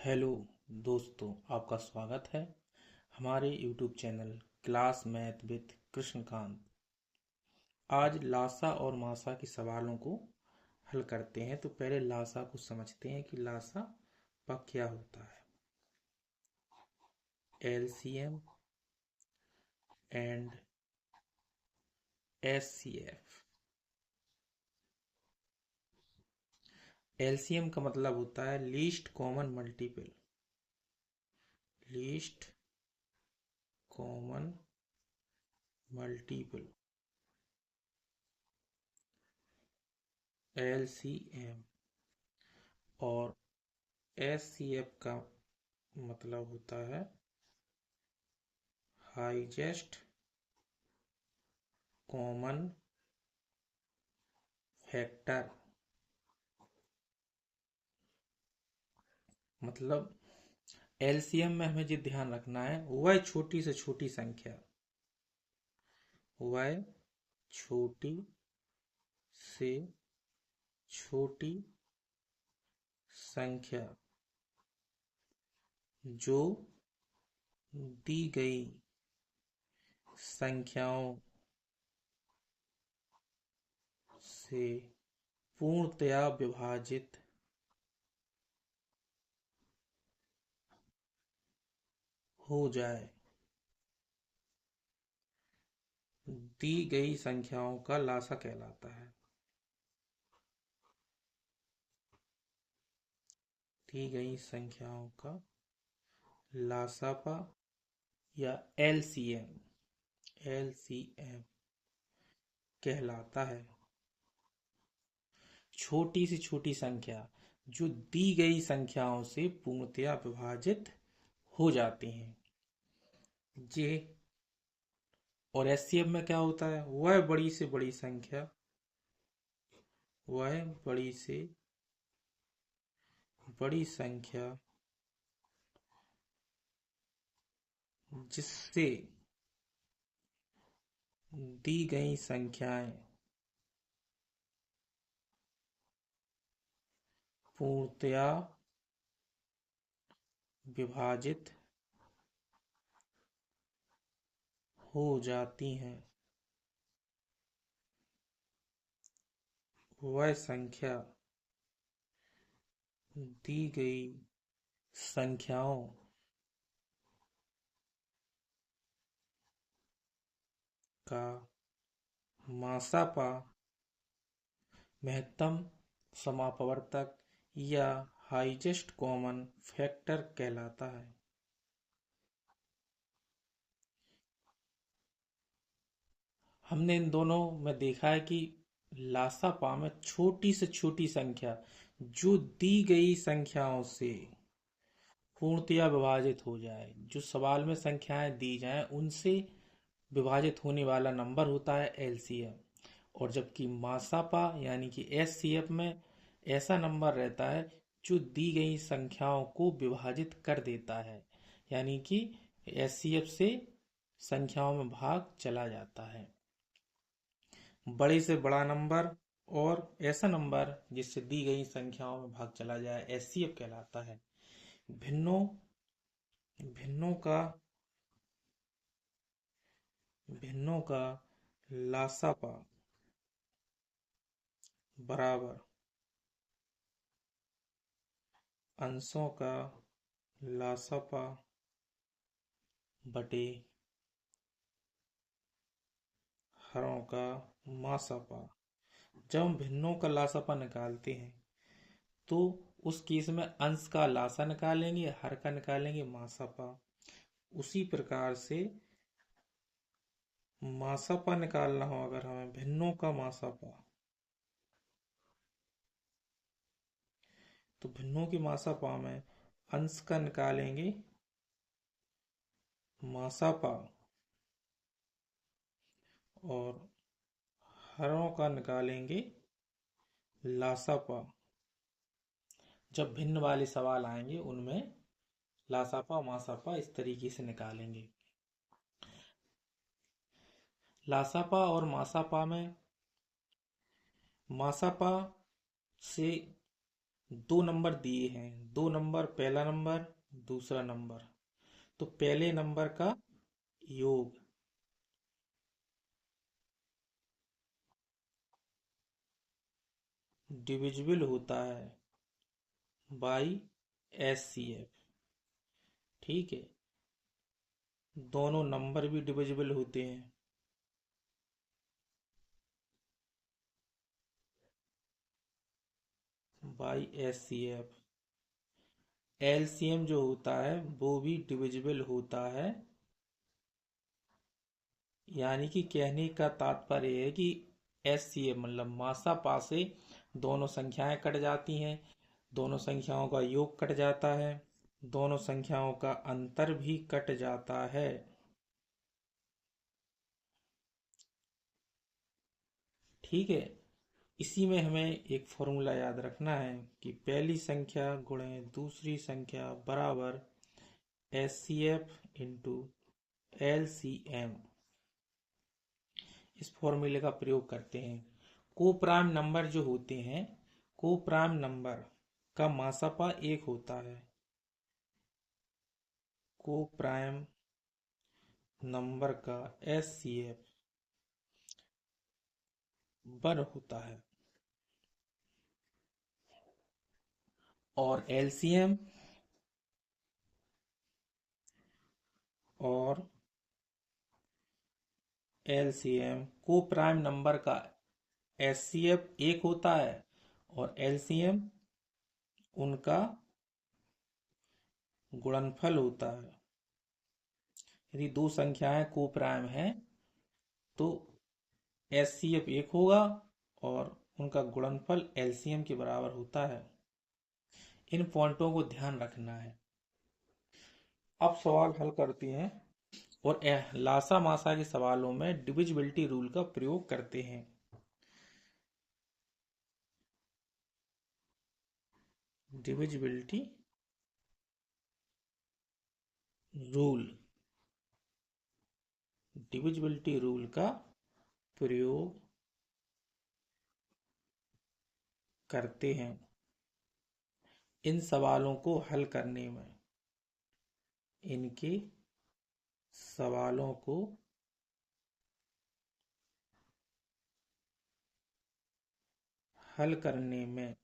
Hello दोस्तों, आपका स्वागत है हमारे YouTube channel class math with Krishnakant. आज लासा और मासा के सवालों को हल करते हैं। तो पहले लासा को समझते हैं कि लासा का क्या होता है। LCM and SCF। LCM का मतलब होता है least common multiple. Least common multiple LCM। और SCF का मतलब होता है हाईएस्ट कॉमन फैक्टर। मतलब एलसीएम में हमें जो ध्यान रखना है वह छोटी से छोटी संख्या, वह छोटी से छोटी संख्या जो दी गई संख्याओं से पूर्णतया विभाजित हो जाए। दी गई संख्याओं का लासा कहलाता है। दी गई संख्याओं का लासापा या एलसीएम कहलाता है। छोटी से छोटी संख्या जो दी गई संख्याओं से पूर्णतया विभाजित हो जाती हैं। जे और एचसीएफ में क्या होता है, वह बड़ी से बड़ी संख्या, वह बड़ी से बड़ी संख्या जिससे दी गई संख्याएं पूर्णतया विभाजित हो जाती हैं। वह संख्या दी गई संख्याओं का मासापा, महत्तम समापवर्तक या हाईएस्ट कॉमन फैक्टर कहलाता है। हमने इन दोनों में देखा है कि लासापा में छोटी से छोटी संख्या जो दी गई संख्याओं से पूर्णतया विभाजित हो जाए, जो सवाल में संख्याएं दी जाएं उनसे विभाजित होने वाला नंबर होता है एलसीएम। और जबकि मासापा यानी कि एचसीएफ में ऐसा नंबर रहता है जो दी गई संख्याओं को विभाजित कर देता है, यानी कि एचसीएफ से संख्याओं में भाग चला जाता है। बड़े से बड़ा नंबर और ऐसा नंबर जिससे दी गई संख्याओं में भाग चला जाए एचसीएफ कहलाता है। भिन्नों भिन्नों का लासापा बराबर अंशों का लासापा बटे हरों का मासापा। जब हम भिन्नों का लासापा निकालते हैं तो उस केस में अंश का लासा निकालेंगे, हर का निकालेंगे मासापा। उसी प्रकार से मासापा निकालना हो अगर हमें भिन्नों का मासापा, तो भिन्नों की मासापा में अंश का निकालेंगे मासापा और हरों का निकालेंगे लासापा। जब भिन्न वाले सवाल आएंगे उनमें लासापा मासापा इस तरीके से निकालेंगे। लासापा और मासापा में मासापा से दो नंबर दिए हैं, दो नंबर, पहला नंबर, दूसरा नंबर। तो पहले नंबर का योग डिविजिबल होता है बाई HCF। ठीक है, दोनों नंबर भी डिविजिबल होते हैं बाई HCF। LCM जो होता है वो भी डिविजिबल होता है। यानी कि कहने का तात्पर्य है कि HCF मतलब मासा पा से दोनों संख्याएं कट जाती हैं, दोनों संख्याओं का योग कट जाता है, दोनों संख्याओं का अंतर भी कट जाता है। ठीक है, इसी में हमें एक फॉर्मूला याद रखना है कि पहली संख्या गुणे दूसरी संख्या बराबर HCF इंटू LCM। इस फॉर्मूले का प्रयोग करते हैं। को प्राइम नंबर जो होते हैं, को प्राइम नंबर का मासापा एक होता है, को प्राइम नंबर का HCF 1 होता है, और और LCM को प्राइम नंबर का HCF 1 होता है और LCM उनका गुणनफल होता है। यदि दो संख्याएं को प्राइम हैं तो HCF 1 होगा और उनका गुणनफल LCM के बराबर होता है। इन पॉइंटों को ध्यान रखना है। अब सवाल हल करते हैं और लासा मासा के सवालों में डिविजिबिलिटी रूल का प्रयोग करते हैं। डिविजिबिलिटी रूल, डिविजिबिलिटी रूल का प्रयोग करते हैं इन सवालों को हल करने में। इनके सवालों को हल करने में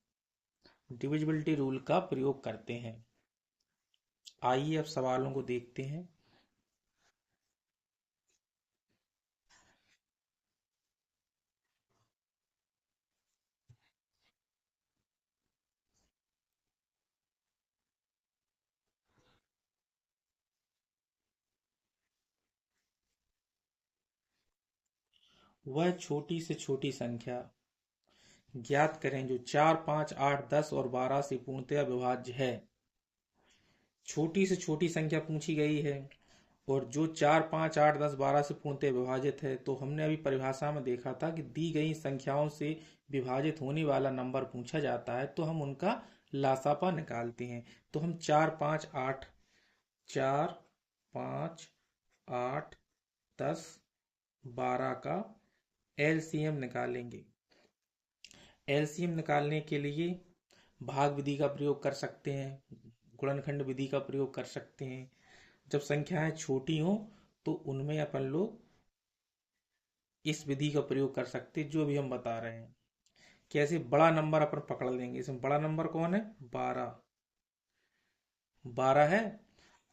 डिविजिबिलिटी रूल का प्रयोग करते हैं। आइए अब सवालों को देखते हैं। वह छोटी से छोटी संख्या ज्ञात करें जो 4, 5, 8, 10 और 12 से पूर्णतया विभाज्य है। छोटी से छोटी संख्या पूछी गई है और जो 4, 5, 8, 10, 12 से पूर्णतः विभाजित है। तो हमने अभी परिभाषा में देखा था कि दी गई संख्याओं से विभाजित होने वाला नंबर पूछा जाता है तो हम उनका लासापा निकालते हैं। तो हम 4, 5, 8, 4, 5, 8, 10, 12 का LCM निकालेंगे। LCM निकालने के लिए भाग विधि का प्रयोग कर सकते हैं, गुणनखंड विधि का प्रयोग कर सकते हैं। जब संख्याएं छोटी हों तो उनमें अपन लोग इस विधि का प्रयोग कर सकते हैं जो भी हम बता रहे हैं। कैसे? बड़ा नंबर अपन पकड़ लेंगे। इसमें बड़ा नंबर कौन है? 12। 12 है।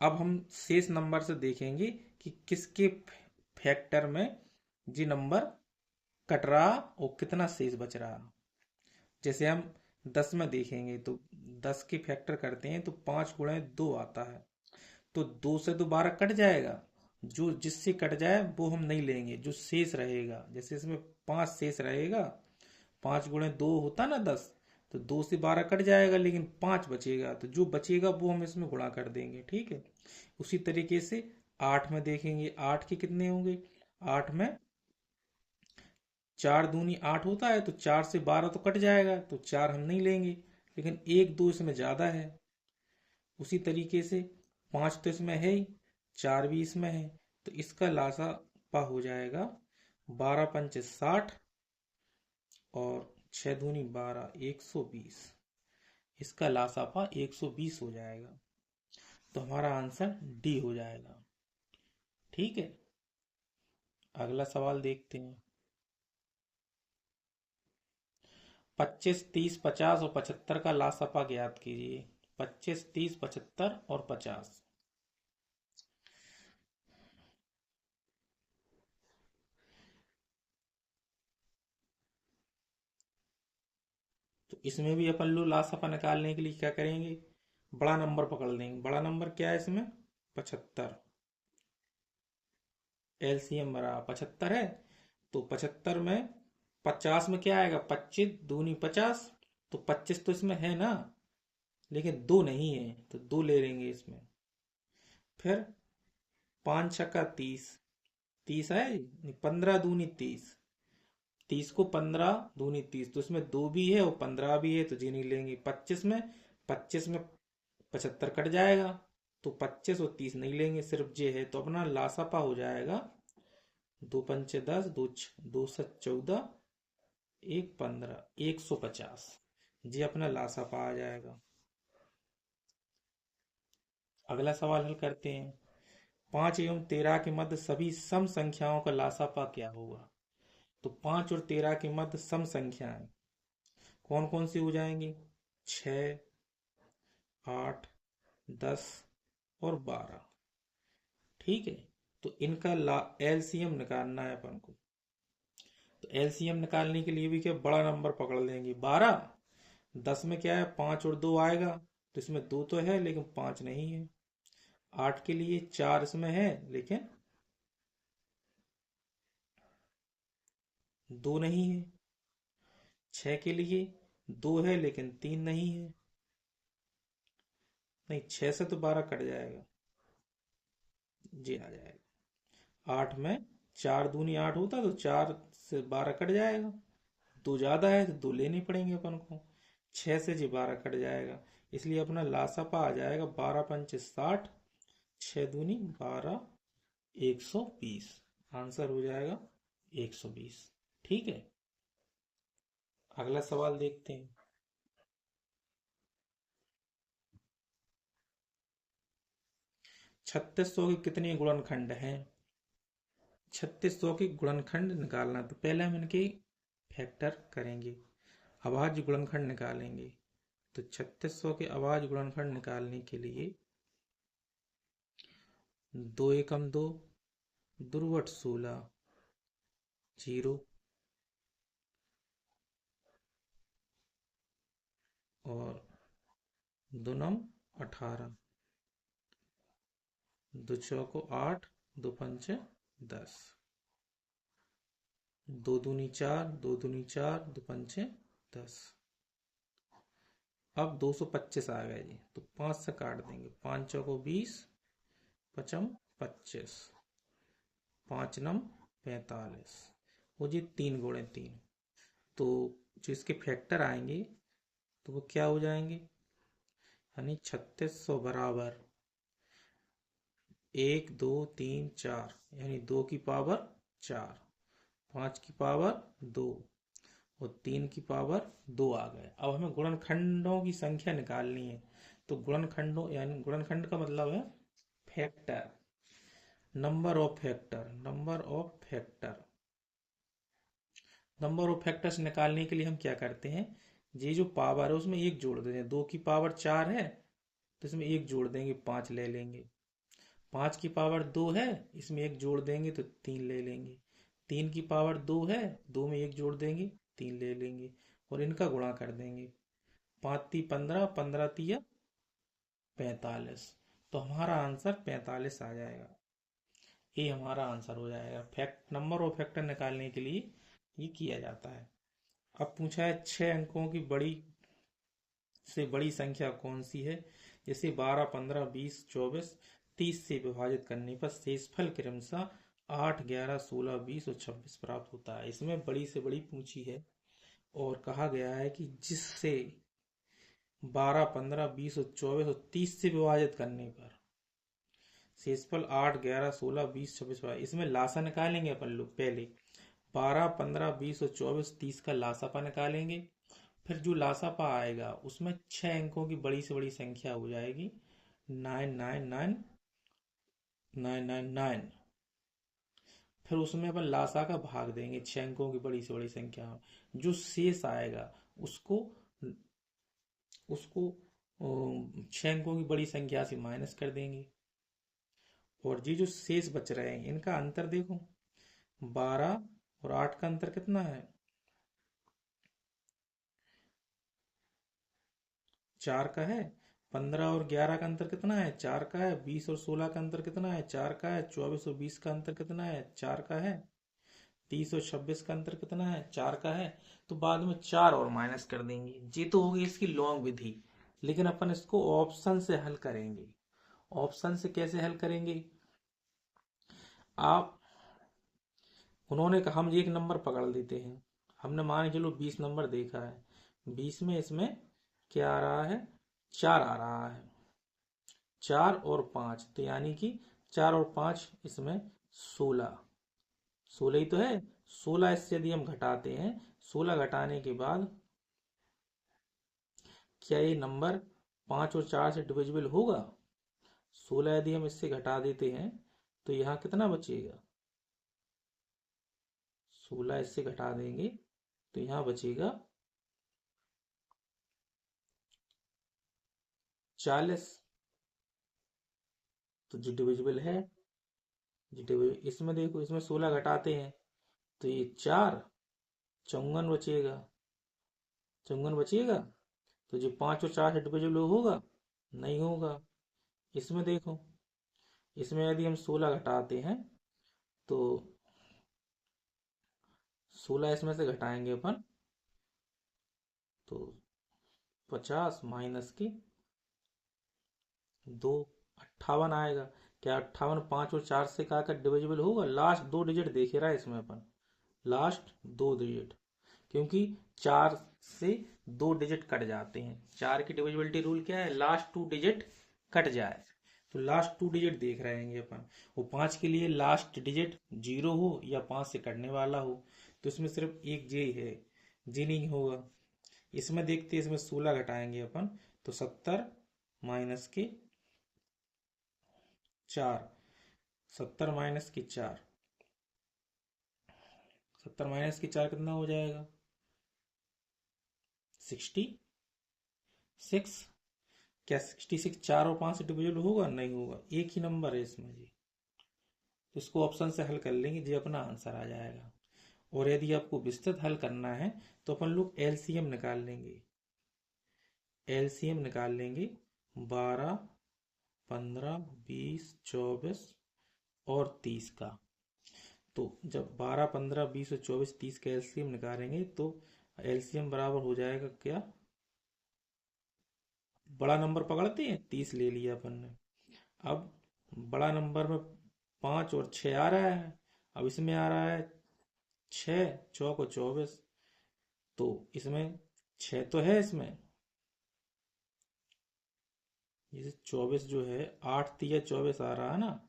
अब हम शेष नंबर से देखेंगे कि किसके फैक्टर में जी नंबर कट रहा और कितना शेष बच रहा। जैसे हम 10 में देखेंगे तो 10 के फैक्टर करते हैं तो 5 गुणे 2 आता है। तो 2 से तो 12 कट जाएगा, जो जिससे कट जाए वो हम नहीं लेंगे, जो शेष रहेगा। जैसे इसमें 5 शेष रहेगा, 5 गुणे 2 होता ना 10, तो 2 से 12 कट जाएगा लेकिन 5 बचेगा, तो जो बचेगा वो हम इसमें गुणा कर देंगे। ठीक है, उसी तरीके से 8 में देखेंगे, 8 के कितने होंगे? 8 में 4 दूनी 8 होता है, तो 4 से 12 तो कट जाएगा, तो 4 हम नहीं लेंगे, लेकिन 1 2 इसमें ज़्यादा है। उसी तरीके से 5 तो इसमें है ही, 4 भी इसमें है, तो इसका लासापा हो जाएगा 12 पंचे 60 और 6 दूनी 12, 120। इसका लासापा 120 हो जाएगा। तो हमारा आंसर डी हो जाएगा। ठीक है, अगला सवाल देखते हैं। 25, 30, 50 और 75 का लासापा ज्ञात कीजिए। 25, 30, 75 और 50। तो इसमें भी अपन लोग लासापा निकालने के लिए क्या करेंगे, बड़ा नंबर पकड़ लेंगे। बड़ा नंबर क्या है इसमें, 75। एलसीएम बराबर 75 है। तो 75 में 50 में क्या आएगा, 25 दूनी 50। तो 25 तो इसमें है ना, लेकिन दो नहीं है, तो दो ले लेंगे इसमें। फिर 5 छक्का 30, 30 है, 15 दूनी 30। 30 को 15 दूनी 30, तो इसमें दो भी है और 15 भी है, तो जी नहीं लेंगे। 25 में 75 कट जाएगा, तो 25 और 30 नहीं लेंगे, सिर्फ जे है। तो अपना लासापा हो जाएगा 2 पंचे 10, 2 7 14, 1 15, 150। जी अपना लासापा आ जाएगा। अगला सवाल हल करते हैं। 5 एवं 13 के मध्य सभी सम संख्याओं का लासापा क्या होगा। तो 5 और 13 के मध्य सम संख्याएं कौन कौन सी हो जाएंगी, 6, 8, 10 और 12। ठीक है, तो इनका एलसीएम निकालना है अपन को। तो एलसीएम निकालने के लिए भी क्या बड़ा नंबर पकड़ लेंगे, 12। 10 में क्या है, 5 और 2 आएगा, तो इसमें 2 तो है लेकिन 5 नहीं है। 8 के लिए 4 इसमें है, लेकिन 2 नहीं है। 6 के लिए 2 है लेकिन 3 नहीं है। नहीं, 6 से तो 12 कट जाएगा, जी आ जाएगा। 8 में 4 दूनी 8 होता, तो 4 से 12 कट जाएगा। 2 ज्यादा है तो 2 लेने पड़ेंगे अपन को। 6 से जी 12 कट जाएगा, इसलिए अपना लासापा आ जाएगा 12 पंचे 60, 6 दूनी 12, 120। आंसर हो जाएगा 120। ठीक है, अगला सवाल देखते हैं। 3600 के कितने गुणनखंड हैं। 3600 के गुणनखंड निकालना, तो पहले हम इनके फैक्टर करेंगे, अभाज्य गुणनखंड निकालेंगे। तो 3600 के अभाज्य गुणनखंड निकालने के लिए 2 एकम 2, दुर्वट 16, 0 और दुनम 18, दो चौको 8, दो पंचे 10, दो दूनी 4, दो दूनी 4, दो पंचे 10। अब 225 आ गए जी, तो 5 से काट देंगे। 5 चौको 20, पचम 25, 5 नम 45। वो जी 3 गुणे 3। तो जो इसके फैक्टर आएंगे तो वो क्या हो जाएंगे, यानी 3600 बराबर 1 2 3 4, यानी 2 की पावर 4, 5 की पावर 2 और 3 की पावर 2 आ गए। अब हमें गुणनखंडों की संख्या निकालनी है। तो गुणनखंडों यानी गुणनखंड का मतलब है factor, number of factor, number of factor. Number of factors निकालने के लिए हम क्या करते हैं, ये जो पावर है उसमें एक जोड़ देते हैं। 2 की पावर 4 है तो इसमें एक जोड़ देंगे, 5 ले लेंगे। 5 की पावर 2 है, इसमें एक जोड़ देंगे तो 3 ले लेंगे। 3 की पावर 2 है, 2 में एक जोड़ देंगे, 3 ले लेंगे और इनका गुणा कर देंगे। 5 ती 15, 15 तिया 45। तो हमारा आंसर 45 आ जाएगा। ये हमारा आंसर हो जाएगा। फैक्ट नंबर ऑफ फैक्टर निकालने के लिए ये किया जाता है। अब पूछा है 6 अंकों की बड़ी से बड़ी संख्या कौन सी है। जैसे 12, 15, 20, 24, 30 से विभाजित करने पर शेषफल क्रमशः 8, 11, 16, 20 और 26 प्राप्त होता है। इसमें बड़ी से बड़ी पूछी है और कहा गया है कि जिससे 12, 15, 20 और 24 और 30 से विभाजित करने पर शेषफल 8, 11, 16, 20, 26 इसमें लासा निकालेंगे अपन लोग। पहले 12, 15, 20 और 24, 30 का लासापा निकालेंगे। फिर जो लासापा आएगा उसमें 6 अंकों की बड़ी से बड़ी संख्या हो जाएगी 999999। फिर उसमें अपन लासा का भाग देंगे 6 अंकों की बड़ी से बड़ी संख्या में। जो शेष आएगा उसको उसको 6 अंकों की बड़ी संख्या से माइनस कर देंगे। और ये जो शेष बच रहे हैं इनका अंतर देखो, 12 और 8 का अंतर कितना है, 4 का है। 15 और 11 का अंतर कितना है, 4 का है। 20 और 16 का अंतर कितना है, 4 का है। 24 और 20 का अंतर कितना है, 4 का है। 30 और 26 का अंतर कितना है, 4 का है। तो बाद में 4 और माइनस कर देंगे। ये तो होगी इसकी लॉन्ग विधि, लेकिन अपन इसको ऑप्शन से हल करेंगे। ऑप्शन से कैसे हल करेंगे, आप उन्होंने कहा हम एक नंबर पकड़ लेते हैं। हमने मान के चलो 20 नंबर देखा है, 20 में इसमें क्या आ रहा है, 4 आ रहा है। 4 और 5 तो यानी कि 4 और 5 इसमें 16, 16 ही तो है। 16 इससे यदि हम घटाते हैं, 16 घटाने के बाद क्या ये नंबर 5 और 4 से डिविजिबल होगा। 16 यदि हम इससे घटा देते हैं तो यहाँ कितना बचेगा, 16 इससे घटा देंगे तो यहाँ बचेगा 40। तो जो डिविजिबल है, इसमें देखो, इसमें 16 घटाते हैं तो ये 4 चौवन बचेगा, चौवन बचेगा। तो जो 5 और 4 से डिविजिबल होगा, नहीं होगा। इसमें देखो, इसमें यदि हम 16 घटाते हैं तो 16 इसमें से घटाएंगे अपन तो 50 माइनस के 2, 58 आएगा। क्या 58 5 और 4 से का कर डिविजिबल होगा, लास्ट 2 डिजिट देखे रहा है इसमें अपन, लास्ट 2 डिजिट। क्योंकि 4 से 2 डिजिट कट जाते हैं। 4 की डिविजिबिलिटी रूल क्या है, लास्ट 2 डिजिट कट जाए। तो लास्ट 2 डिजिट देख रहे हैं अपन। वो 5 के लिए लास्ट डिजिट 0 हो या 5 से कटने वाला हो, तो इसमें सिर्फ एक जे है, जे नहीं होगा। इसमें देखते हैं, इसमें 16 घटाएंगे अपन तो 70 माइनस के 4, 70 माइनस की 4, 70 माइनस की 4 कितना हो जाएगा, 66। क्या 66 4 और 5 से डिविजिबल होगा, नहीं होगा, एक ही नंबर है इसमें जी। तो इसको ऑप्शन से हल कर लेंगे जी, अपना आंसर आ जाएगा। और यदि आपको विस्तृत हल करना है तो अपन लोग एलसीएम निकाल लेंगे। एलसीएम निकाल लेंगे 12, 15, 20, 24 और 30 का। तो जब 12, 15, 20 और 24, 30 का एलसीएम निकालेंगे तो एलसीएम बराबर हो जाएगा क्या, बड़ा नंबर पकड़ते हैं 30 ले लिया अपन ने। अब बड़ा नंबर में 5 और 6 आ रहा है, अब इसमें आ रहा है 6 चौक और 24। तो इसमें 6 तो है इसमें, जैसे 24 जो है, 8 तिया 24 आ रहा है ना,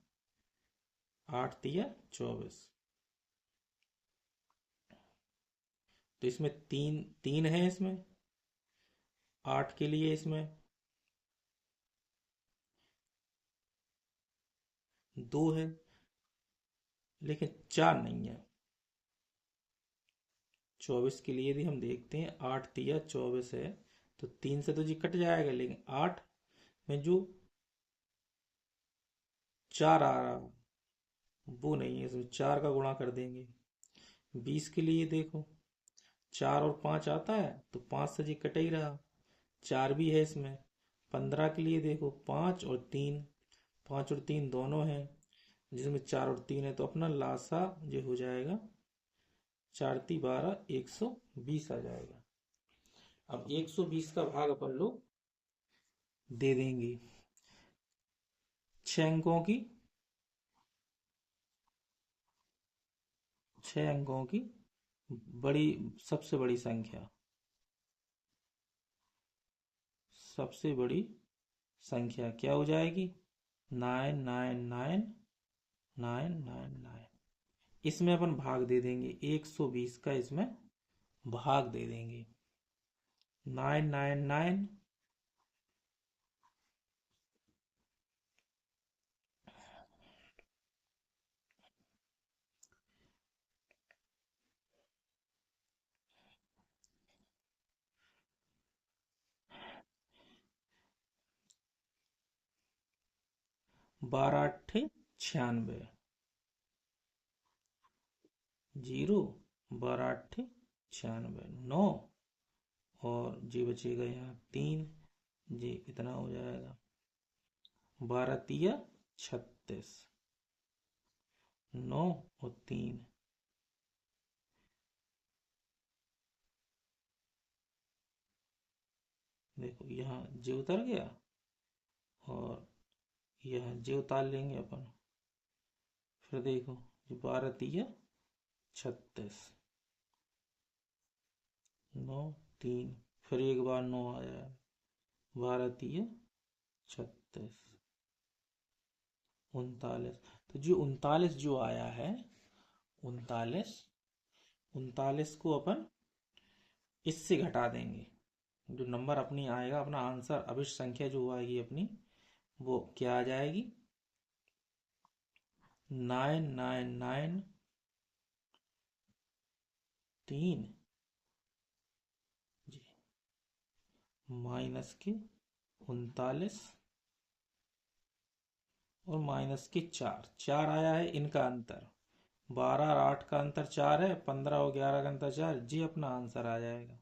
8 तिया 24। तो इसमें तीन तीन है, इसमें 8 के लिए इसमें 2 है, लेकिन 4 नहीं है। 24 के लिए यदि हम देखते हैं, 8 तिया 24 है तो 3 से तो जी कट जाएगा, लेकिन 8 में जो 4 आ रहा वो नहीं है, इसमें 4 का गुणा कर देंगे। 20 के लिए देखो, 4 और 5 आता है तो 5 से जी कट ही रहा, 4 भी है इसमें। 15 के लिए देखो, 5 और 3, 5 और 3 दोनों हैं, जिसमें 4 और 3 है, तो अपना लासा जो हो जाएगा 4 × 3 = 120 आ जाएगा। अब 120 का भाग अपन लोग दे देंगे 6 अंकों की, 6 अंकों की बड़ी, सबसे बड़ी संख्या, सबसे बड़ी संख्या क्या हो जाएगी, 9999999। इसमें अपन भाग दे देंगे, 120 का इसमें भाग दे देंगे। 999 12 अट्ठे 96 जीरो 12 अट्ठे 96 9 और जी बचेगा यहाँ 3 जी कितना हो जाएगा 12 तिया 36 9 और 3 देखो यहाँ जे उतर गया और यहाँ जे उतार लेंगे अपन फिर देखो 12 तिया 36 9 3 फिर एक बार 9 आ जाएगा 12 तिया 36 39 तो जी 39 जो आया है 39 39 को अपन इससे घटा देंगे जो नंबर अपनी आएगा अपना आंसर अभिष्ट संख्या जो आएगी अपनी वो क्या आ जाएगी 999 3 जी माइनस के 39 और माइनस के 4 4 आया है इनका अंतर 12 और 8 का अंतर 4 है 15 और 11 का अंतर 4 जी अपना आंसर आ जाएगा।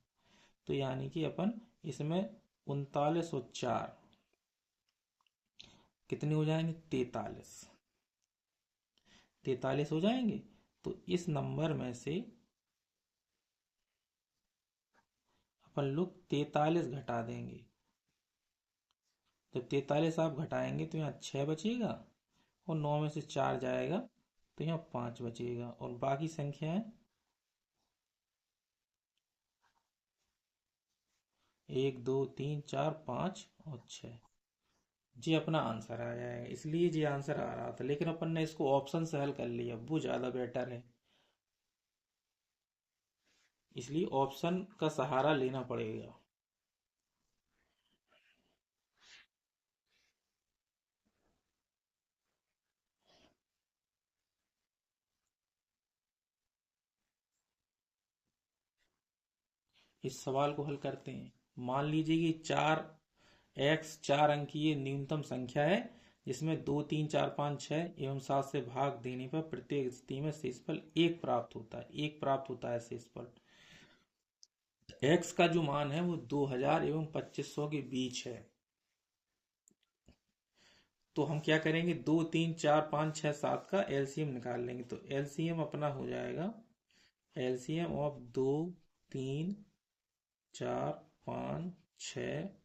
तो यानी कि अपन इसमें 39 और 4 कितने हो जाएंगे 43 43 हो जाएंगे। तो इस नंबर में से अपन लोग 43 घटा देंगे। जब 43 आप घटाएंगे तो यहाँ 6 बचेगा और 9 में से 4 जाएगा तो यहाँ 5 बचेगा और बाकी संख्या है 1 2 3 4 5 और 6 जी अपना आंसर आ जाएगा। इसलिए जी आंसर आ रहा था लेकिन अपन ने इसको ऑप्शन से हल कर लिया वो ज़्यादा बेटर है, इसलिए ऑप्शन का सहारा लेना पड़ेगा। इस सवाल को हल करते हैं। मान लीजिए कि 4 अंक की ये न्यूनतम संख्या है जिसमें 2 3 4 5 6 एवं 7 से भाग देने पर प्रत्येक स्थिति में शेषफल 1 प्राप्त होता है। 1 प्राप्त होता है शेषफल। x का जो मान है वो 2000 एवं 2500 के बीच है। तो हम क्या करेंगे 2 3 4 5 6 7 का एलसीएम निकाल लेंगे। तो एलसीएम अपना हो जाएगा एलसीएम ऑफ 2 3 4 5 6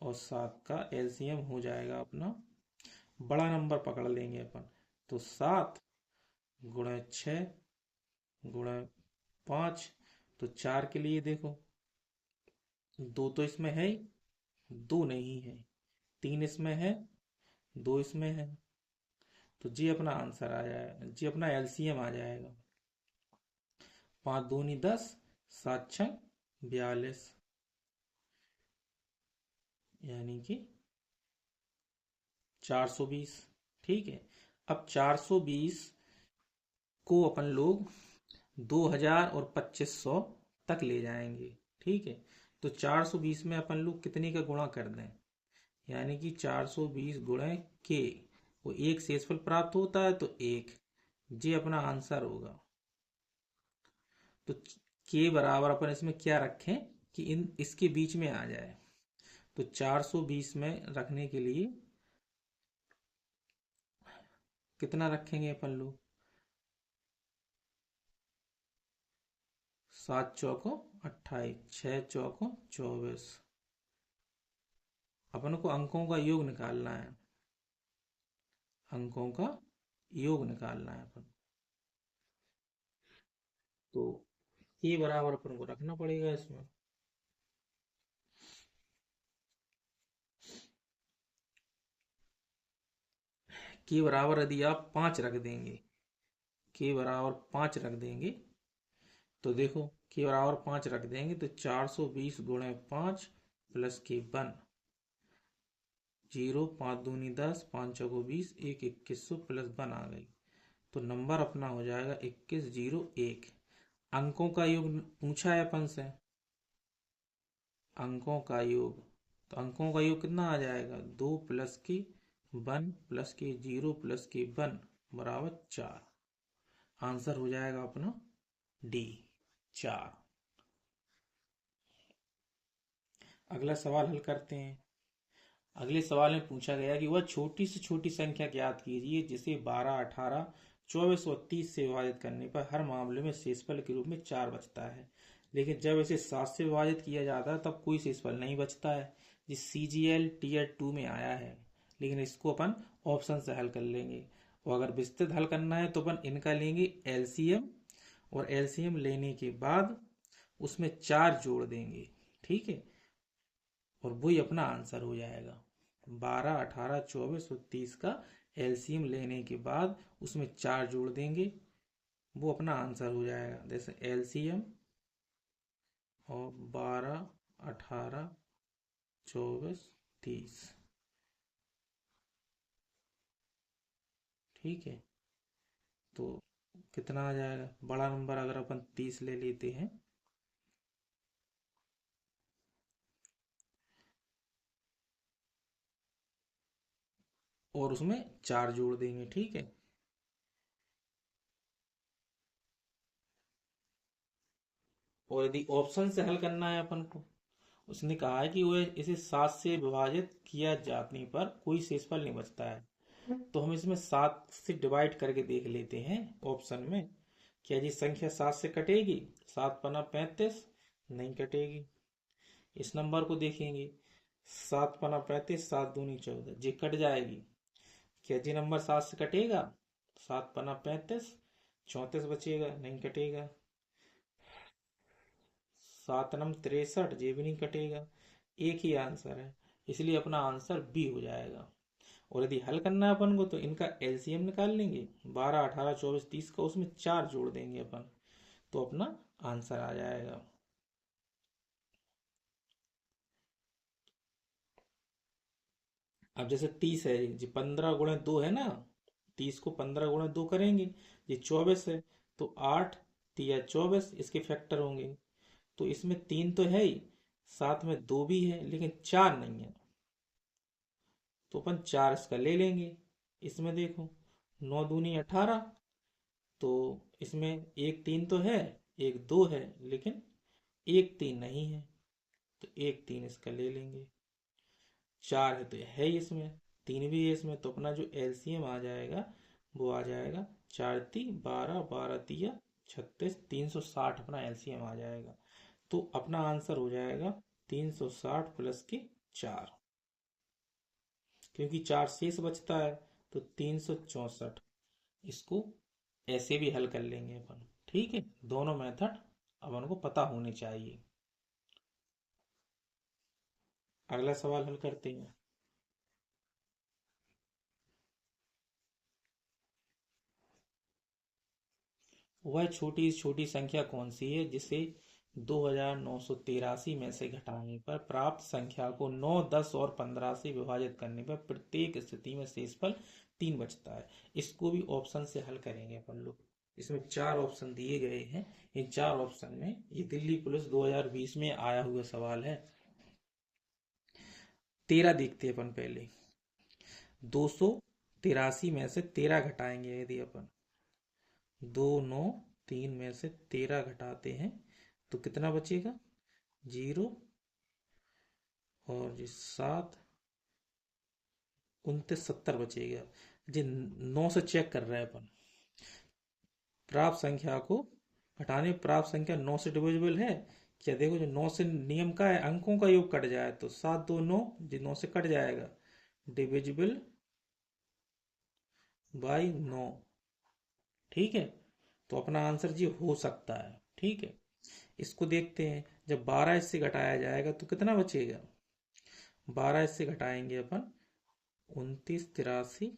और 7 का एलसीएम हो जाएगा अपना, बड़ा नंबर पकड़ लेंगे अपन। तो 7 गुणा 6 गुणा 5। तो 4 के लिए देखो 2 तो इसमें है ही, 2 नहीं है, 3 इसमें है, 2 इसमें है। तो जी अपना आंसर आ जाएगा, जी अपना एलसीएम आ जाएगा 5 दूनी 10 7 6 42 यानी कि 420। ठीक है। अब 420 को अपन लोग 2000 और 2500 तक ले जाएंगे। ठीक है। तो 420 में अपन लोग कितने का गुणा कर दें, यानी कि 420 गुणे के, वो एक शेषफल प्राप्त होता है तो एक, ये अपना आंसर होगा। तो के बराबर अपन इसमें क्या रखें कि इन इसके बीच में आ जाए। तो 420 में रखने के लिए कितना रखेंगे अपन लोग, 7 चौको 28 6 चौको 24। अपन को अंकों का योग निकालना है, अंकों का योग निकालना है अपन। तो ये बराबर अपन को रखना पड़ेगा इसमें। के बराबर यदि आप 5 रख देंगे, के बराबर 5 रख देंगे तो देखो के बराबर 5 रख देंगे तो 420 गुणे 5 प्लस के 1, 0, 5 दूनी 10, 5 चौको 20, 2100 प्लस 1 आ गई। तो नंबर अपना हो जाएगा 2101। अंकों का योग पूछा है अपन से, अंकों का योग, तो अंकों का योग कितना आ जाएगा, 2 प्लस की 1 प्लस की 0 प्लस की 1 बराबर 4। आंसर हो जाएगा अपना डी, 4। अगला सवाल हल करते हैं। अगले सवाल में पूछा गया कि वह छोटी से छोटी संख्या ज्ञात कीजिए जिसे 12, 18, 24 और 30 से विभाजित करने पर हर मामले में शेषफल के रूप में 4 बचता है, लेकिन जब इसे 7 से विभाजित किया जाता है तब कोई शेषफल नहीं बचता है। जिस CGL Tier 2 में आया है, लेकिन इसको अपन ऑप्शन से हल कर लेंगे। और अगर विस्तृत हल करना है तो अपन इनका लेंगे LCM, और LCM लेने के बाद उसमें 4 जोड़ देंगे, ठीक है, और वही अपना आंसर हो जाएगा। 12, 18, 24 और 30 का एलसीएम लेने के बाद उसमें 4 जोड़ देंगे, वो अपना आंसर हो जाएगा। जैसे एलसीएम और 12, 18, 24, 30, ठीक है। तो कितना आ जाएगा, बड़ा नंबर अगर अपन 30 ले लेते हैं और उसमें 4 जोड़ देंगे, ठीक है। और यदि ऑप्शन से हल करना है अपन को, उसने कहा है कि वह इसे 7 से विभाजित किया जाने पर कोई शेषफल नहीं बचता है, तो हम इसमें 7 से डिवाइड करके देख लेते हैं ऑप्शन में। क्या जी संख्या 7 से कटेगी, 7 पना 35, नहीं कटेगी। इस नंबर को देखेंगे, 7 पना 35, 7 दूनी 14, जी कट जाएगी। क्या जी नंबर 7 से कटेगा, 7 पना 35, 34 बचेगा, नहीं कटेगा। 7 नम 63, ये भी नहीं कटेगा। एक ही आंसर है, इसलिए अपना आंसर बी हो जाएगा। और यदि हल करना है अपन को तो इनका एलसीएम निकाल लेंगे, 12, 18, 24, 30 का, उसमें 4 जोड़ देंगे अपन, तो अपना आंसर आ जाएगा। अब जैसे 30 है जी, 15 गुणे 2 है ना, 30 को 15 गुणे 2 करेंगे, ये 24 है, तो 8 तिया 24, इसके फैक्टर होंगे। तो इसमें 3 तो है ही, साथ में 2 भी है, लेकिन 4 नहीं है, तो अपन 4 इसका ले लेंगे। इसमें देखो 9 दूनी 18, तो इसमें एक 3 तो है, एक 2 है, लेकिन एक 3 नहीं है, तो एक 3 इसका ले लेंगे। 4 है तो है ही इसमें, 3 भी है इसमें, तो अपना जो एलसीएम आ जाएगा वो आ जाएगा 4 ती 12, 12 तिया 36, 360 अपना एलसीएम आ जाएगा। तो अपना आंसर हो जाएगा 360 प्लस के 4, क्योंकि 4 शेष बचता है, तो 364। इसको ऐसे भी हल कर लेंगे अपन, ठीक है। दोनों मेथड अपन को पता होने चाहिए। अगला सवाल हल करते हैं। वह छोटी छोटी संख्या कौन सी है जिसे 2983 में से घटाने पर प्राप्त संख्या को 9, 10 और 15 से विभाजित करने पर प्रत्येक स्थिति में शेषफल 3 बचता है। इसको भी ऑप्शन से हल करेंगे अपन लोग। इसमें 4 ऑप्शन दिए गए हैं, इन 4 ऑप्शन में ये दिल्ली पुलिस 2020 में आया हुआ सवाल है। 13 देखते हैं अपन पहले। 283 में से 13 घटाएंगे यदि अपन, 2, 9, 3 में से 13 घटाते हैं तो कितना बचेगा, 0 और 7, 29, 70 बचेगा जी। 9 से चेक कर रहे हैं अपन, प्राप्त संख्या को घटाने, प्राप्त संख्या 9 से डिविजिबल है क्या, देखो जो 9 से नियम का है अंकों का योग कट जाए, तो 7, 2, 9 जी 9 से कट जाएगा, डिविजिबल बाई 9, ठीक है। तो अपना आंसर जी हो सकता है, ठीक है। इसको देखते हैं, जब 12 इससे घटाया जाएगा तो कितना बचेगा, 12 इससे घटाएंगे अपन, 29, 83,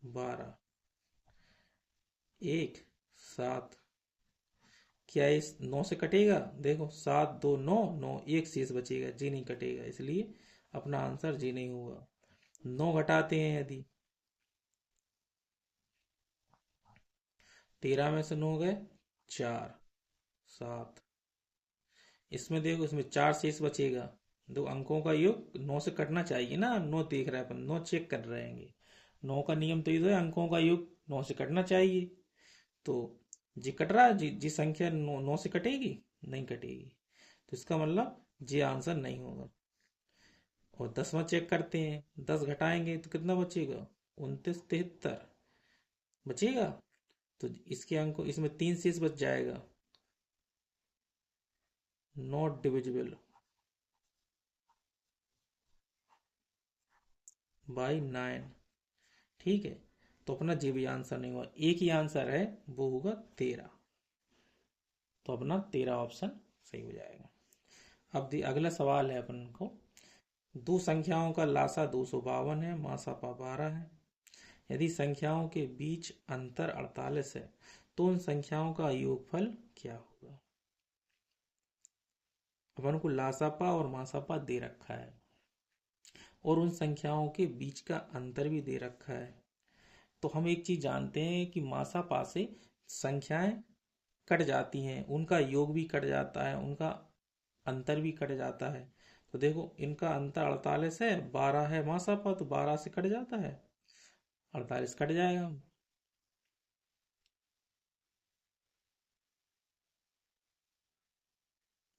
12, 1, 7, क्या इस 9 से कटेगा? देखो 7 2 9, 9 एक शेष बचेगा, जी नहीं कटेगा, इसलिए अपना आंसर जी नहीं होगा। 9 घटाते हैं यदि, 13 में से 9 गए 4, 7, इसमें देखो इसमें 4 शेष बचेगा। दो अंकों का योग 9 से कटना चाहिए ना, 9 देख रहे हैं अपन, 9 चेक कर रहे हैं। 9 का नियम तो ये तो है, अंकों का योग 9 से कटना चाहिए। तो जी कट रहा है, जी संख्या 9 से कटेगी? नहीं कटेगी। तो इसका मतलब जी आंसर नहीं होगा। और 10वां चेक करते हैं, 10 घटाएंगे तो कितना बचेगा? 29 73 बचेगा। तो इसके अंक इसमें 3 शेष बच जाएगा, नॉट डिविजिबल बाई 9। ठीक है, तो अपना जी भी आंसर नहीं हुआ, एक ही आंसर है, वो होगा 13। तो अपना 13 ऑप्शन सही हो जाएगा। अब अगला सवाल है अपन को, दो संख्याओं का लासा 252 है, मासापा 12 है। यदि संख्याओं के बीच अंतर 48 है तो उन संख्याओं का योगफल क्या होगा? अपन को लासापा और मासापा दे रखा है और उन संख्याओं के बीच का अंतर भी दे रखा है। तो हम एक चीज जानते हैं कि मासापा से संख्याएं कट जाती हैं, उनका योग भी कट जाता है, उनका अंतर भी कट जाता है। तो देखो इनका अंतर 48 है, 12 है मासापा, तो 12 से कट जाता है, 48 कट जाएगा।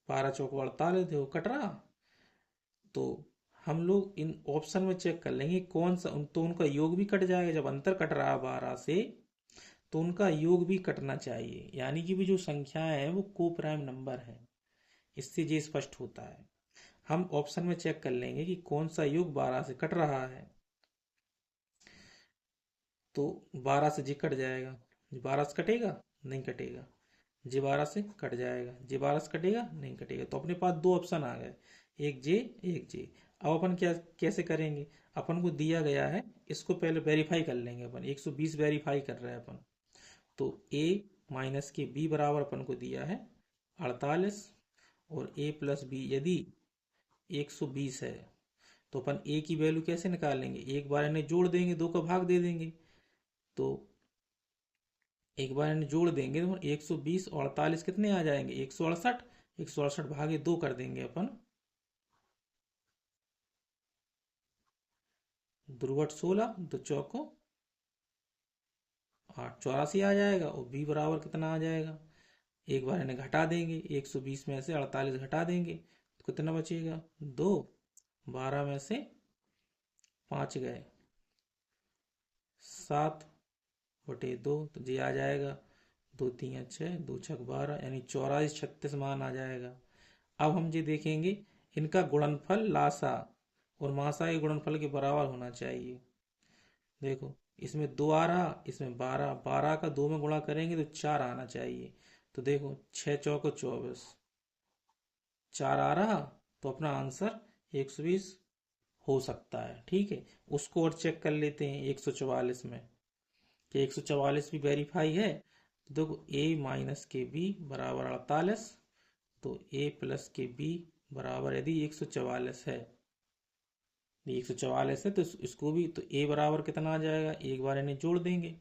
12 चौक 48, देखो कट रहा। तो हम लोग इन ऑप्शन में चेक कर लेंगे कौन सा, तो उनका योग भी कट जाएगा, जब अंतर कट रहा है 12 से तो उनका योग भी कटना चाहिए, यानी कि भी जो संख्याएं है वो को प्राइम नंबर है। इससे ये स्पष्ट होता है। हम ऑप्शन में चेक कर लेंगे कि कौन सा योग 12 से कट रहा है। तो 12 से जी कट जाएगा, जी 12 से कटेगा? नहीं कटेगा। जी 12 से कट जाएगा, जी 12 से कटेगा? नहीं कटेगा। तो अपने पास दो ऑप्शन आ गए, एक जे एक जे। अब अपन क्या कैसे करेंगे? अपन को दिया गया है, इसको पहले वेरीफाई कर लेंगे अपन, 120 वेरीफाई कर रहे हैं अपन। तो a माइनस के b बराबर अपन को दिया है 48, और a प्लस बी यदि 120 है तो अपन a की वैल्यू कैसे निकालेंगे? एक बार इन्हें जोड़ देंगे, दो का भाग दे देंगे। तो एक बार इन्हें जोड़ देंगे तो 120 और 48 कितने आ जाएंगे? 168। 168 भागे दो कर देंगे अपन, दुर्गट 16, दो चौको 8, 84 आ जाएगा। और b बराबर कितना आ जाएगा? एक बार इन्हें घटा देंगे, 120 में से 48 घटा देंगे तो कितना बचेगा? 2। 12 में से 5 गए 7/2, तो जी आ जाएगा 2 3 6, 2 6 12, यानी 84 36 मान आ जाएगा। अब हम जी देखेंगे, इनका गुणनफल लासा और मासा के गुणनफल के बराबर होना चाहिए। देखो इसमें 2 आ रहा, इसमें 12, 12 का 2 में गुणा करेंगे तो 4 आना चाहिए। तो देखो 6 चौको 24, 4 आ रहा, तो अपना आंसर 120 हो सकता है। ठीक है, उसको और चेक कर लेते हैं 144 में, कि 144 भी वेरीफाई है। तो देखो a माइनस के बी बराबर 48, तो a प्लस के बी बराबर यदि 144 है, 144 है तो इसको भी, तो a बराबर कितना आ जाएगा? एक बार इन्हें जोड़ देंगे,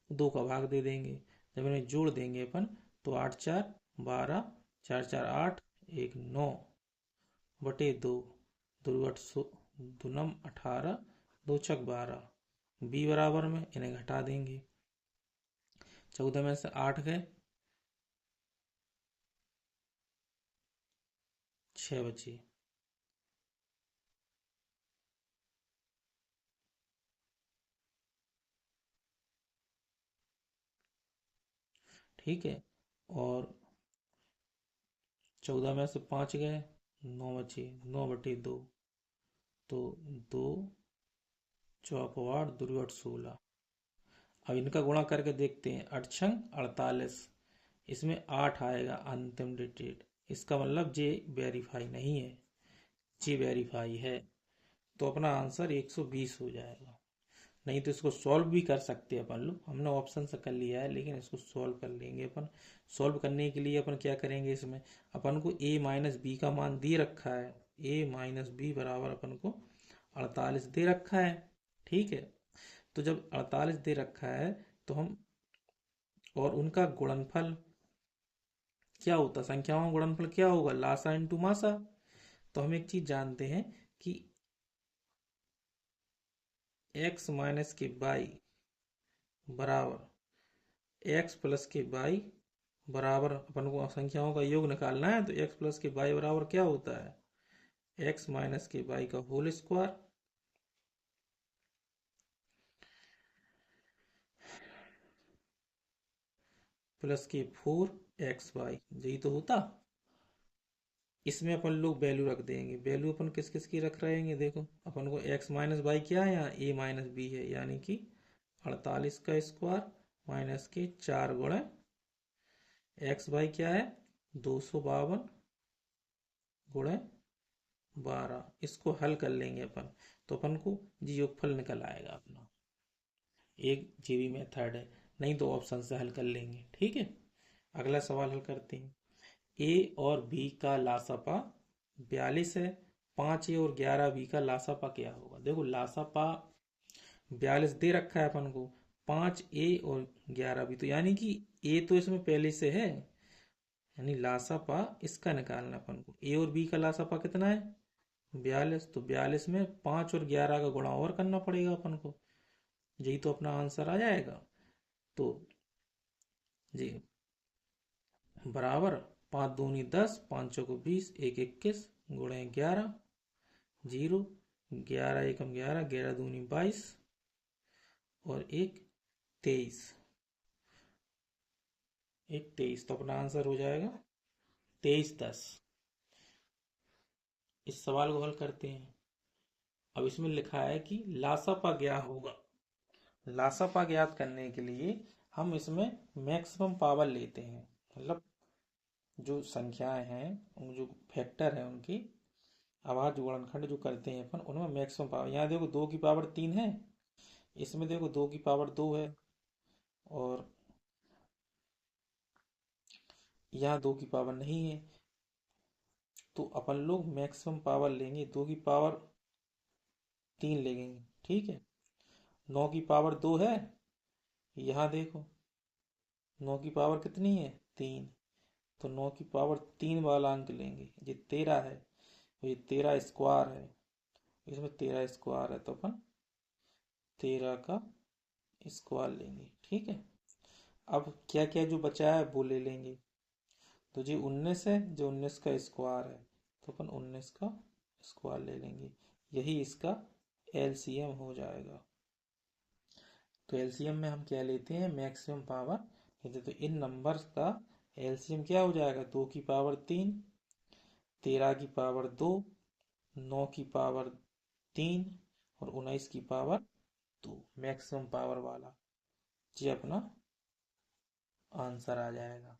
दो का भाग दे देंगे। जब इन्हें जोड़ देंगे अपन तो 8 4 12, 4 4 8, 1 9/2, दुर्गट दुनम 18, दो छक 12। बी बराबर में इन्हें घटा देंगे, 14 में से 8 गए 6 बचे। ठीक है, और 14 में से 5 गए 9 बचे, 9/2, तो 2 चौक 8, दुर्गट 16। अब इनका गुणा करके देखते हैं, 8 छंग 48, इसमें 8 आएगा अंतिम डिजिट, इसका मतलब जे वेरीफाई नहीं है, जे वेरीफाई है। तो अपना आंसर 120 हो जाएगा। नहीं तो इसको सॉल्व भी कर सकते हैं अपन लोग, हमने ऑप्शन से कर लिया है, लेकिन इसको सॉल्व कर लेंगे अपन। सॉल्व करने के लिए अपन क्या करेंगे, इसमें अपन को a माइनस बी का मान दे रखा है, a माइनस बी बराबर अपन को 48 दे रखा है। ठीक है, तो जब 48 दे रखा है तो हम, और उनका गुणनफल क्या होता, संख्याओं का गुणनफल क्या होगा, लासा इंटू मासा। तो हम एक चीज जानते हैं कि x माइनस के बाई बराबर x प्लस के बाई बराबर, अपन को संख्याओं का योग निकालना है, तो x प्लस के बाई बराबर क्या होता है, x माइनस के बाई का होल स्क्वायर प्लस के 4xy, यही तो होता। इसमें अपन लोग वैल्यू रख देंगे, वैल्यू अपन किस किस की रख रहे हैं, देखो अपन को x माइनस बाई क्या है, यहाँ a माइनस बी है, यानी कि 48 का स्क्वायर माइनस के 4 गुणे एक्स बाई क्या है, 252 गुणे 12। इसको हल कर लेंगे अपन, तो अपन को जी योगफल निकल आएगा अपना। एक जीवी मेथड है, नहीं तो ऑप्शन से हल कर लेंगे। ठीक है, अगला सवाल हल करते हैं। ए और बी का लासापा 42 है, 5 ए और 11 बी का लासापा क्या होगा। देखो लासापा 42 दे रखा है अपन को, 5 ए और 11 बी, तो यानी कि ए तो इसमें पहले से है, यानी लासापा इसका निकालना अपन को। ए और बी का लासापा कितना है, 42, तो 42 में 5 और 11 का गुणा और करना पड़ेगा अपन को, यही तो अपना आंसर आ जाएगा। तो जी बराबर 5 दूनी 10, 5 चौको 20, 1 21 गुणे 11, 0, 11 एकम 11, 11 दूनी 22 और 1 23, 1 23, तो अपना आंसर हो जाएगा 23 10। इस सवाल को हल करते हैं। अब इसमें लिखा है कि लासापा क्या होगा। लासापा ज्ञात करने के लिए हम इसमें मैक्सिमम पावर लेते हैं, मतलब जो संख्याएं हैं, जो फैक्टर है उनकी अभाज्य गुणनखंड जो करते हैं अपन, उनमें मैक्सिमम पावर, यहाँ देखो 2 की पावर 3 है, इसमें देखो 2 की पावर 2 है, और यहाँ 2 की पावर नहीं है, तो अपन लोग मैक्सिमम पावर लेंगे, 2 की पावर 3 लेंगे। ठीक है, 9 की पावर 2 है, यहाँ देखो 9 की पावर कितनी है, 3, तो 9 की पावर 3 वाला अंक लेंगे, ये 13 है, तो ये 13 स्क्वायर है, इसमें 13 स्क्वायर है, तो अपन 13 का स्क्वायर लेंगे। ठीक है, अब क्या क्या जो बचा है वो ले लेंगे, तो जी 19 है, जो 19 का स्क्वायर है, तो अपन 19 का स्क्वायर ले लेंगे, यही इसका एलसीएम हो जाएगा। तो एलसीएम में हम क्या लेते हैं, मैक्सिमम पावर लेते, तो इन नंबर्स का एलसीएम क्या हो जाएगा, 2 की पावर 3, 13 की पावर 2, 9 की पावर 3 और 19 की पावर 2, मैक्सिमम पावर वाला, ये अपना आंसर आ जाएगा।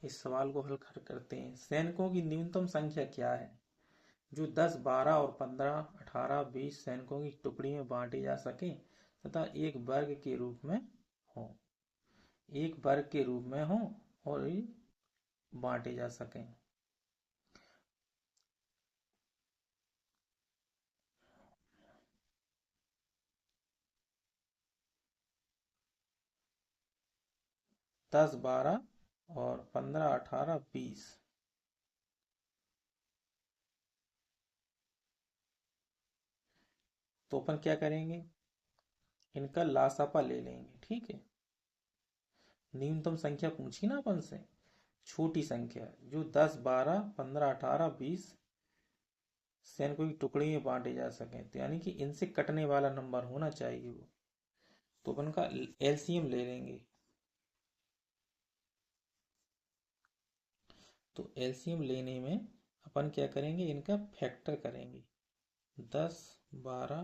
इस सवाल को हल करते हैं। सैनिकों की न्यूनतम संख्या क्या है जो 10, 12 और 15, 18, 20 सैनिकों की टुकड़ी में बांटे जा सके तथा एक वर्ग के रूप में हो, एक वर्ग के रूप में हो और ये बांटे जा सकें। 10, 12 और 15, 18, 20, तो अपन क्या करेंगे, इनका लासापा ले लेंगे। ठीक है, न्यूनतम संख्या पूछी ना अपन से, छोटी संख्या जो 10, 12, 15, 18, 20 सैनिकों की टुकड़ी में बांटे जा सके, तो यानी कि इनसे कटने वाला नंबर होना चाहिए वो, तो अपन का एलसीएम ले लेंगे। तो एलसीएम लेने में अपन क्या करेंगे, इनका फैक्टर करेंगे। 10, 12,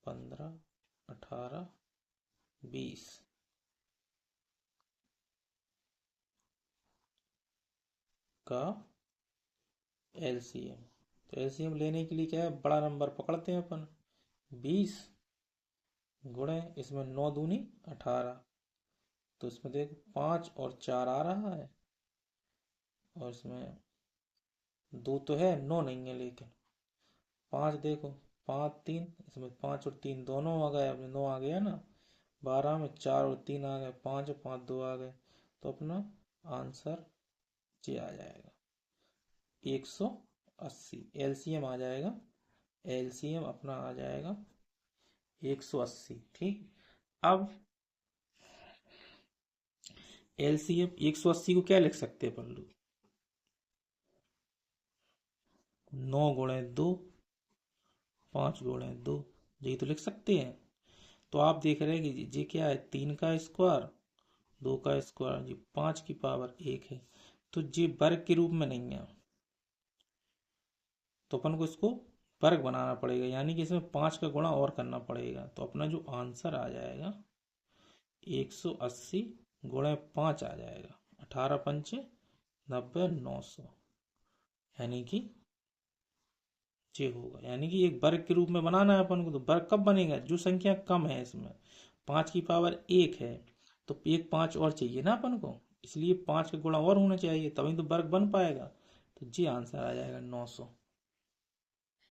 15, 18, 20 का एलसीएम। तो एलसीएम लेने के लिए क्या है, बड़ा नंबर पकड़ते हैं अपन। 20 गुणे इसमें 9 दूनी 18, तो इसमें देखो 5 और 4 आ रहा है, और इसमें 2 तो है, 9 नहीं है लेकिन। 5 देखो, 5 3, इसमें 5 और 3 दोनों आ गए, अपने 9 आ गया ना। 12 में 4 और 3 आ गए, 5 और 5 2 आ गए, तो अपना आंसर ये आ जाएगा 180। एलसीएम आ जाएगा, एलसीएम अपना आ जाएगा 180। ठीक। अब एलसीएम 180 को क्या लिख सकते हैं अपन लोग, 9 गुणे 2, 5 गुणे 2, यही तो लिख सकते हैं। तो आप देख रहे हैं कि ये क्या है, 3 का स्क्वायर, 2 का स्क्वायर, जी 5 की पावर 1 है। तो ये वर्ग के रूप में नहीं है, तो अपन को इसको वर्ग बनाना पड़ेगा, यानी कि इसमें 5 का गुणा और करना पड़ेगा। तो अपना जो आंसर आ जाएगा 180 गुणे 5 आ जाएगा, 18 पंचे 90, 900, यानी कि ये होगा। यानी कि एक वर्ग के रूप में बनाना है अपन को। तो वर्ग कब बनेगा, जो संख्या कम है, इसमें 5 की पावर 1 है, तो एक 5 और चाहिए ना अपन को, इसलिए 5 का गुणा और होना चाहिए, तभी तो वर्ग बन पाएगा। तो जी आंसर आ जाएगा 900।